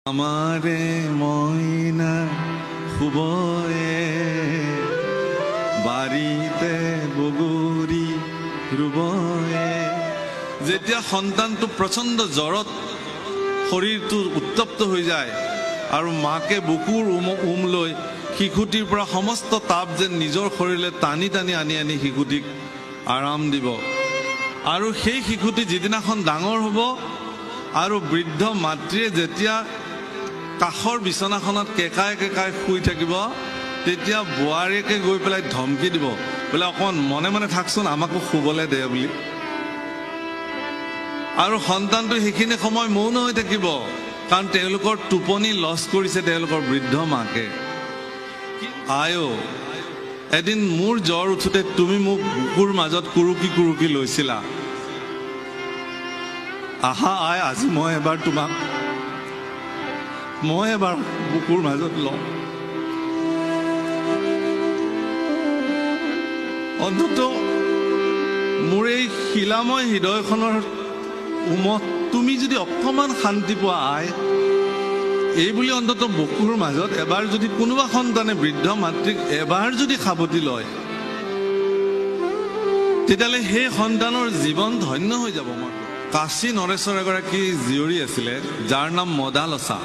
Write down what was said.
আমাৰে মইনা শুবয়ে বাড়িতে বগৰী ৰুবয়ে। যেতিয়া সন্তানটো প্ৰচণ্ড জ্বৰত শৰীৰটো উত্তপ্ত হৈ যায় আৰু মাকে বুকুৰ লৈ শিশুটিৰ পৰা সমস্ত তাপ যেন নিজৰ শৰীৰলৈ টানি টানি আনি আনি শিশুটিক আৰাম দিব। আৰু সেই শিশুটি যিদিনাখন ডাঙৰ হ'ব আৰু বৃদ্ধ মাতৃয়ে যেতিয়া কাষৰ বিচনাখনত কেকাই কেকাই শুই থাকিব, তেতিয়া বোৱাৰীয়েকে গৈ পেলাই ধমকি দিব, বোলে অকণ মনে মনে থাকচোন, আমাকো শুবলৈ দে বুলি। আৰু সন্তানটো সেইখিনি সময় মৌন হৈ থাকিব, কাৰণ তেওঁলোকৰ টোপনি লছ কৰিছে তেওঁলোকৰ বৃদ্ধ মাকে। আয়ো, এদিন মোৰ জ্বৰ উঠোতে তুমি মোক বুকুৰ মাজত কুৰুকি কুৰুকি লৈছিলা। আহা আই, আজি মই এবাৰ বুকুৰ মাজত লওঁ। অন্তত মোৰ এই শিলাময় হৃদয়খনৰ উমত তুমি যদি অকণমান শান্তি পোৱা আই, এই বুলি অন্তত বুকুৰ মাজত এবাৰ যদি কোনোবা সন্তানে বৃদ্ধ মাতৃক এবাৰ যদি সাৱটি লয়, তেতিয়াহ'লে সেই সন্তানৰ জীৱন ধন্য হৈ যাব। কাশী নৰেশ্বৰ এগৰাকী জীয়ৰী আছিলে, যাৰ নাম মদালসা।